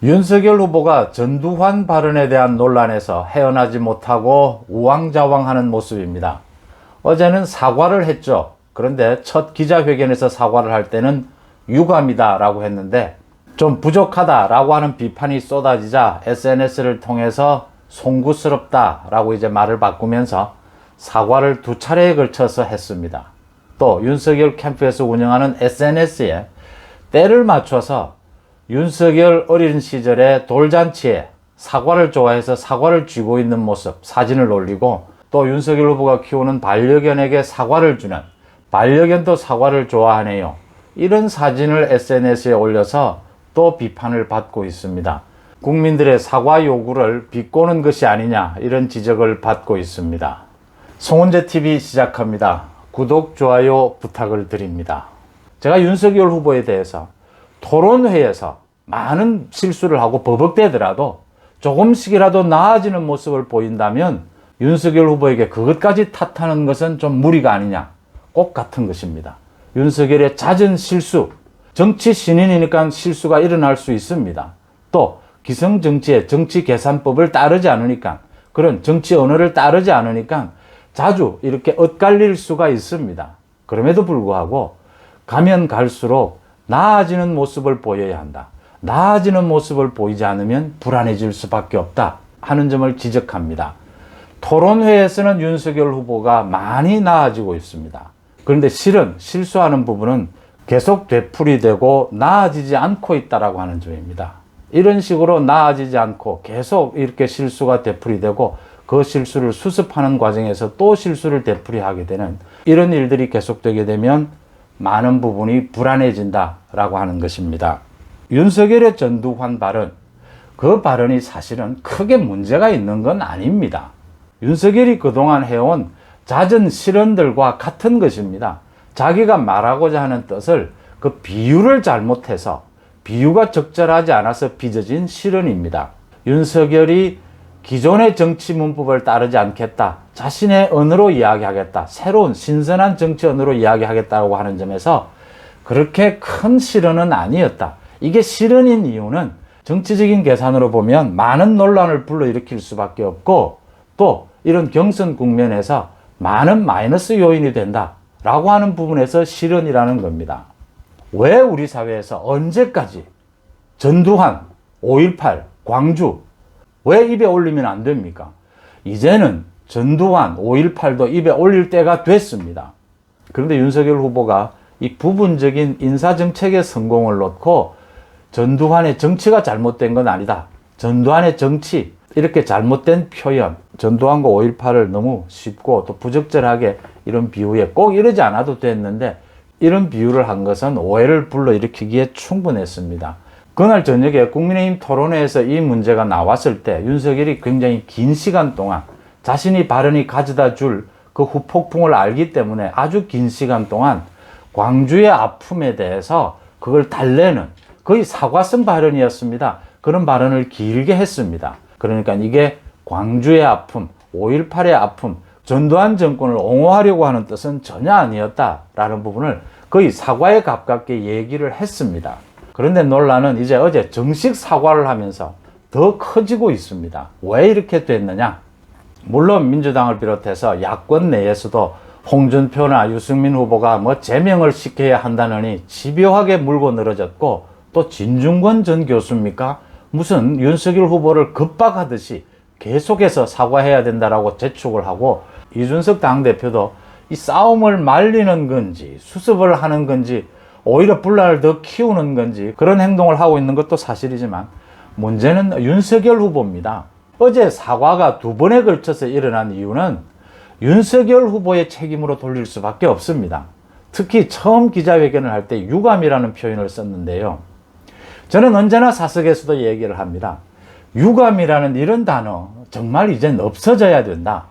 윤석열 후보가 전두환 발언에 대한 논란에서 헤어나지 못하고 우왕좌왕하는 모습입니다. 어제는 사과를 했죠. 그런데 첫 기자회견에서 사과를 할 때는 유감이다 라고 했는데 좀 부족하다 라고 하는 비판이 쏟아지자 SNS를 통해서 송구스럽다 라고 이제 말을 바꾸면서 사과를 두 차례에 걸쳐서 했습니다. 또 윤석열 캠프에서 운영하는 SNS에 때를 맞춰서 윤석열 어린 시절의 돌잔치에 사과를 좋아해서 사과를 쥐고 있는 모습 사진을 올리고 또 윤석열 후보가 키우는 반려견에게 사과를 주는 반려견도 사과를 좋아하네요. 이런 사진을 SNS에 올려서 또 비판을 받고 있습니다. 국민들의 사과 요구를 비꼬는 것이 아니냐 이런 지적을 받고 있습니다. 송은재TV 시작합니다. 구독, 좋아요 부탁을 드립니다. 제가 윤석열 후보에 대해서 토론회에서 많은 실수를 하고 버벅대더라도 조금씩이라도 나아지는 모습을 보인다면 윤석열 후보에게 그것까지 탓하는 것은 좀 무리가 아니냐 꼭 같은 것입니다. 윤석열의 잦은 실수, 정치 신인이니까 실수가 일어날 수 있습니다. 또 기성정치의 정치 계산법을 따르지 않으니까 그런 정치 언어를 따르지 않으니까 자주 이렇게 엇갈릴 수가 있습니다. 그럼에도 불구하고 가면 갈수록 나아지는 모습을 보여야 한다. 나아지는 모습을 보이지 않으면 불안해질 수밖에 없다 하는 점을 지적합니다. 토론회에서는 윤석열 후보가 많이 나아지고 있습니다. 그런데 실은 실수하는 부분은 계속 되풀이되고 나아지지 않고 있다라고 하는 점입니다. 이런 식으로 나아지지 않고 계속 이렇게 실수가 되풀이되고 그 실수를 수습하는 과정에서 또 실수를 되풀이하게 되는 이런 일들이 계속되게 되면 많은 부분이 불안해진다라고 하는 것입니다. 윤석열의 전두환 발언, 그 발언이 사실은 크게 문제가 있는 건 아닙니다. 윤석열이 그동안 해온 잦은 실언들과 같은 것입니다. 자기가 말하고자 하는 뜻을 그 비유를 잘못해서 비유가 적절하지 않아서 빚어진 실언입니다. 윤석열이 기존의 정치 문법을 따르지 않겠다. 자신의 언어로 이야기하겠다. 새로운 신선한 정치 언어로 이야기하겠다고 하는 점에서 그렇게 큰 실언은 아니었다. 이게 실언인 이유는 정치적인 계산으로 보면 많은 논란을 불러일으킬 수밖에 없고 또 이런 경선 국면에서 많은 마이너스 요인이 된다라고 하는 부분에서 실언이라는 겁니다. 왜 우리 사회에서 언제까지 전두환, 5.18, 광주 왜 입에 올리면 안 됩니까? 이제는 전두환, 5.18도 입에 올릴 때가 됐습니다. 그런데 윤석열 후보가 이 부분적인 인사정책의 성공을 놓고 전두환의 정치가 잘못된 건 아니다. 전두환의 정치, 이렇게 잘못된 표현, 전두환과 5.18을 너무 쉽고 또 부적절하게 이런 비유에 꼭 이러지 않아도 됐는데 이런 비유를 한 것은 오해를 불러일으키기에 충분했습니다. 그날 저녁에 국민의힘 토론회에서 이 문제가 나왔을 때 윤석열이 굉장히 긴 시간 동안 자신이 발언이 가져다 줄 그 후폭풍을 알기 때문에 아주 긴 시간 동안 광주의 아픔에 대해서 그걸 달래는 거의 사과성 발언이었습니다. 그런 발언을 길게 했습니다. 그러니까 이게 광주의 아픔, 5.18의 아픔, 전두환 정권을 옹호하려고 하는 뜻은 전혀 아니었다라는 부분을 거의 사과에 가깝게 얘기를 했습니다. 그런데 논란은 이제 어제 정식 사과를 하면서 더 커지고 있습니다. 왜 이렇게 됐느냐? 물론 민주당을 비롯해서 야권 내에서도 홍준표나 유승민 후보가 제명을 시켜야 한다느니 집요하게 물고 늘어졌고 또 진중권 전 교수입니까? 무슨 윤석열 후보를 급박하듯이 계속해서 사과해야 된다라고 재촉을 하고 이준석 당대표도 이 싸움을 말리는 건지 수습을 하는 건지 오히려 분란을 더 키우는 건지 그런 행동을 하고 있는 것도 사실이지만 문제는 윤석열 후보입니다. 어제 사과가 두 번에 걸쳐서 일어난 이유는 윤석열 후보의 책임으로 돌릴 수밖에 없습니다. 특히 처음 기자회견을 할 때 유감이라는 표현을 썼는데요. 저는 언제나 사석에서도 얘기를 합니다. 유감이라는 이런 단어 정말 이젠 없어져야 된다.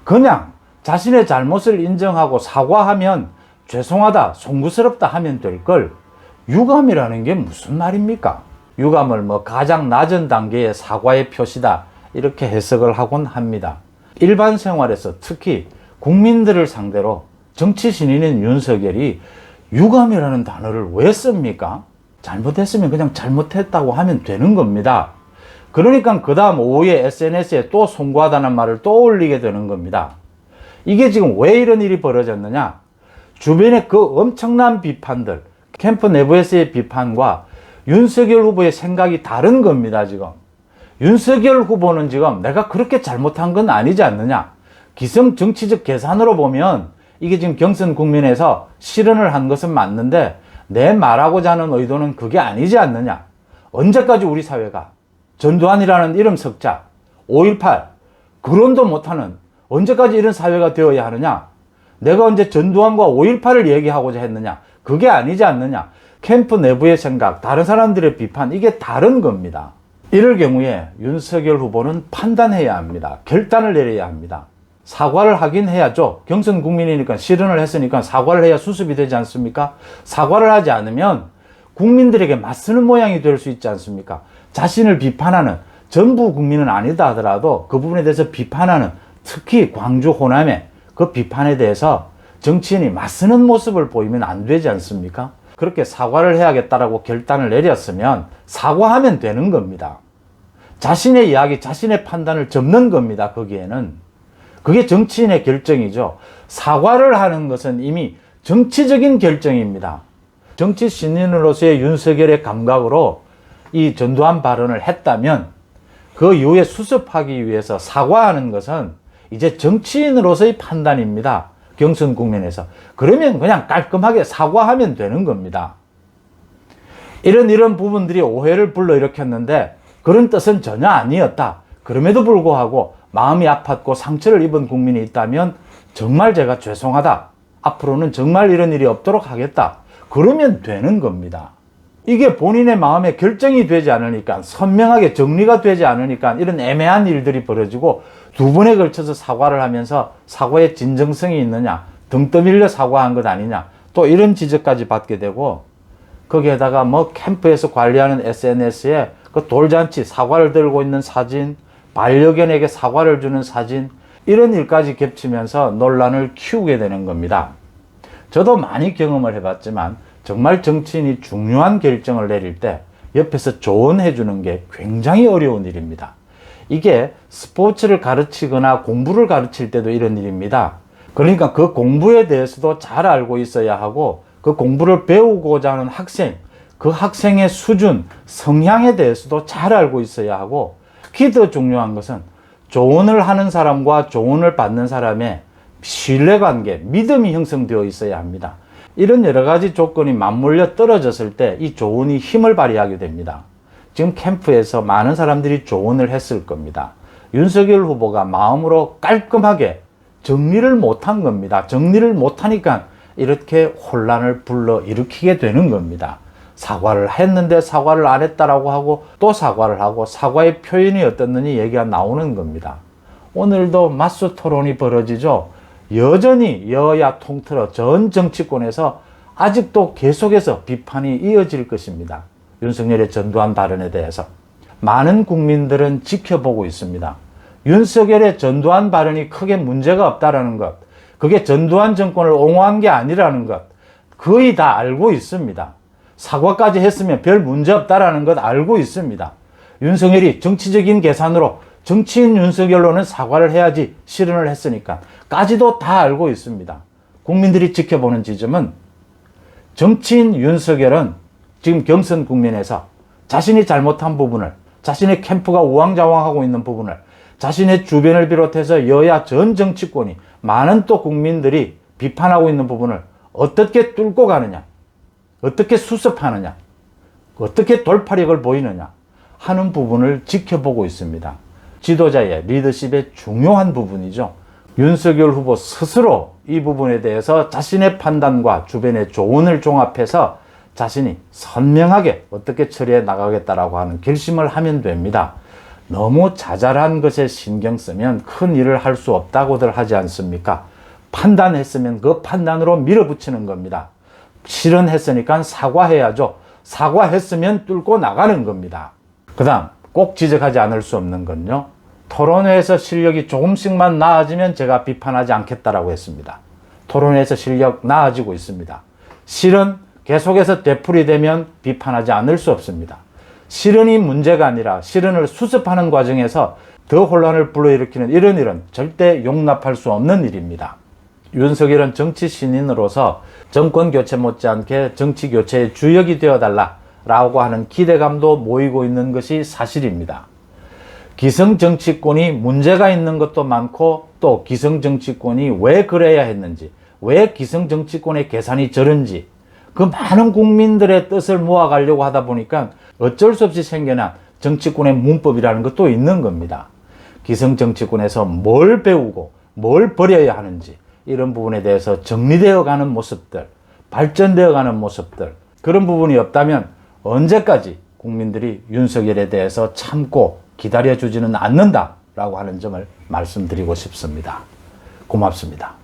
그냥 자신의 잘못을 인정하고 사과하면 죄송하다, 송구스럽다 하면 될 걸 유감이라는 게 무슨 말입니까? 유감을 가장 낮은 단계의 사과의 표시다 이렇게 해석을 하곤 합니다. 일반 생활에서 특히 국민들을 상대로 정치 신인인 윤석열이 유감이라는 단어를 왜 씁니까? 잘못했으면 그냥 잘못했다고 하면 되는 겁니다. 그러니까 그 다음 오후에 SNS에 또 송구하다는 말을 또 올리게 되는 겁니다. 이게 지금 왜 이런 일이 벌어졌느냐? 주변의 그 엄청난 비판들, 캠프 내부에서의 비판과 윤석열 후보의 생각이 다른 겁니다, 지금. 윤석열 후보는 지금 내가 그렇게 잘못한 건 아니지 않느냐? 기성 정치적 계산으로 보면 이게 지금 경선 국면에서 실언을 한 것은 맞는데 내 말하고자 하는 의도는 그게 아니지 않느냐? 언제까지 우리 사회가 전두환이라는 이름 석자, 5.18, 거론도 못하는 언제까지 이런 사회가 되어야 하느냐? 내가 언제 전두환과 5.18을 얘기하고자 했느냐? 그게 아니지 않느냐? 캠프 내부의 생각, 다른 사람들의 비판, 이게 다른 겁니다. 이럴 경우에 윤석열 후보는 판단해야 합니다. 결단을 내려야 합니다. 사과를 하긴 해야죠. 경선 국민이니까 실언을 했으니까 사과를 해야 수습이 되지 않습니까? 사과를 하지 않으면 국민들에게 맞서는 모양이 될 수 있지 않습니까? 자신을 비판하는, 전부 국민은 아니다 하더라도 그 부분에 대해서 비판하는, 특히 광주 호남의 그 비판에 대해서 정치인이 맞서는 모습을 보이면 안 되지 않습니까? 그렇게 사과를 해야겠다라고 결단을 내렸으면 사과하면 되는 겁니다. 자신의 이야기, 자신의 판단을 접는 겁니다. 거기에는. 그게 정치인의 결정이죠. 사과를 하는 것은 이미 정치적인 결정입니다. 정치 신인으로서의 윤석열의 감각으로 이 전두환 발언을 했다면 그 이후에 수습하기 위해서 사과하는 것은 이제 정치인으로서의 판단입니다. 경선 국면에서. 그러면 그냥 깔끔하게 사과하면 되는 겁니다. 이런 부분들이 오해를 불러일으켰는데 그런 뜻은 전혀 아니었다. 그럼에도 불구하고 마음이 아팠고 상처를 입은 국민이 있다면 정말 제가 죄송하다. 앞으로는 정말 이런 일이 없도록 하겠다. 그러면 되는 겁니다. 이게 본인의 마음에 결정이 되지 않으니까, 선명하게 정리가 되지 않으니까 이런 애매한 일들이 벌어지고 두 번에 걸쳐서 사과를 하면서 사과의 진정성이 있느냐, 등 떠밀려 사과한 것 아니냐, 또 이런 지적까지 받게 되고, 거기에다가 뭐 캠프에서 관리하는 SNS에 그 돌잔치 사과를 들고 있는 사진, 반려견에게 사과를 주는 사진, 이런 일까지 겹치면서 논란을 키우게 되는 겁니다. 저도 많이 경험을 해봤지만 정말 정치인이 중요한 결정을 내릴 때 옆에서 조언해 주는 게 굉장히 어려운 일입니다. 이게 스포츠를 가르치거나 공부를 가르칠 때도 이런 일입니다. 그러니까 그 공부에 대해서도 잘 알고 있어야 하고, 그 공부를 배우고자 하는 학생, 그 학생의 수준, 성향에 대해서도 잘 알고 있어야 하고, 특히 더 중요한 것은 조언을 하는 사람과 조언을 받는 사람의 신뢰관계, 믿음이 형성되어 있어야 합니다. 이런 여러 가지 조건이 맞물려 떨어졌을 때 이 조언이 힘을 발휘하게 됩니다. 지금 캠프에서 많은 사람들이 조언을 했을 겁니다. 윤석열 후보가 마음으로 깔끔하게 정리를 못한 겁니다. 정리를 못하니까 이렇게 혼란을 불러일으키게 되는 겁니다. 사과를 했는데 사과를 안 했다라고 하고 또 사과를 하고 사과의 표현이 어떻느니 얘기가 나오는 겁니다. 오늘도 맞수 토론이 벌어지죠. 여전히 여야 통틀어 전 정치권에서 아직도 계속해서 비판이 이어질 것입니다. 윤석열의 전두환 발언에 대해서. 많은 국민들은 지켜보고 있습니다. 윤석열의 전두환 발언이 크게 문제가 없다라는 것, 그게 전두환 정권을 옹호한 게 아니라는 것 거의 다 알고 있습니다. 사과까지 했으면 별 문제 없다라는 것 알고 있습니다. 윤석열이 정치적인 계산으로 정치인 윤석열로는 사과를 해야지 실언을 했으니까 까지도 다 알고 있습니다. 국민들이 지켜보는 지점은 정치인 윤석열은 지금 경선 국면에서 자신이 잘못한 부분을, 자신의 캠프가 우왕좌왕하고 있는 부분을, 자신의 주변을 비롯해서 여야 전 정치권이, 많은 또 국민들이 비판하고 있는 부분을 어떻게 뚫고 가느냐, 어떻게 수습하느냐, 어떻게 돌파력을 보이느냐 하는 부분을 지켜보고 있습니다. 지도자의 리더십의 중요한 부분이죠. 윤석열 후보 스스로 이 부분에 대해서 자신의 판단과 주변의 조언을 종합해서 자신이 선명하게 어떻게 처리해 나가겠다라고 하는 결심을 하면 됩니다. 너무 자잘한 것에 신경 쓰면 큰 일을 할 수 없다고들 하지 않습니까? 판단했으면 그 판단으로 밀어붙이는 겁니다. 실언했으니까 사과해야죠. 사과했으면 뚫고 나가는 겁니다. 그 다음 꼭 지적하지 않을 수 없는 건요, 토론회에서 실력이 조금씩만 나아지면 제가 비판하지 않겠다라고 했습니다. 토론회에서 실력 나아지고 있습니다. 실은 계속해서 되풀이되면 비판하지 않을 수 없습니다. 실언이 문제가 아니라 실언을 수습하는 과정에서 더 혼란을 불러일으키는 이런 일은 절대 용납할 수 없는 일입니다. 윤석열은 정치 신인으로서 정권 교체 못지않게 정치 교체의 주역이 되어달라라고 하는 기대감도 모이고 있는 것이 사실입니다. 기성 정치권이 문제가 있는 것도 많고 또 기성 정치권이 왜 그래야 했는지, 왜 기성 정치권의 계산이 저런지 그 많은 국민들의 뜻을 모아가려고 하다 보니까 어쩔 수 없이 생겨난 정치권의 문법이라는 것도 있는 겁니다. 기성 정치권에서 뭘 배우고 뭘 버려야 하는지 이런 부분에 대해서 정리되어 가는 모습들, 발전되어 가는 모습들, 그런 부분이 없다면 언제까지 국민들이 윤석열에 대해서 참고 기다려주지는 않는다라고 하는 점을 말씀드리고 싶습니다. 고맙습니다.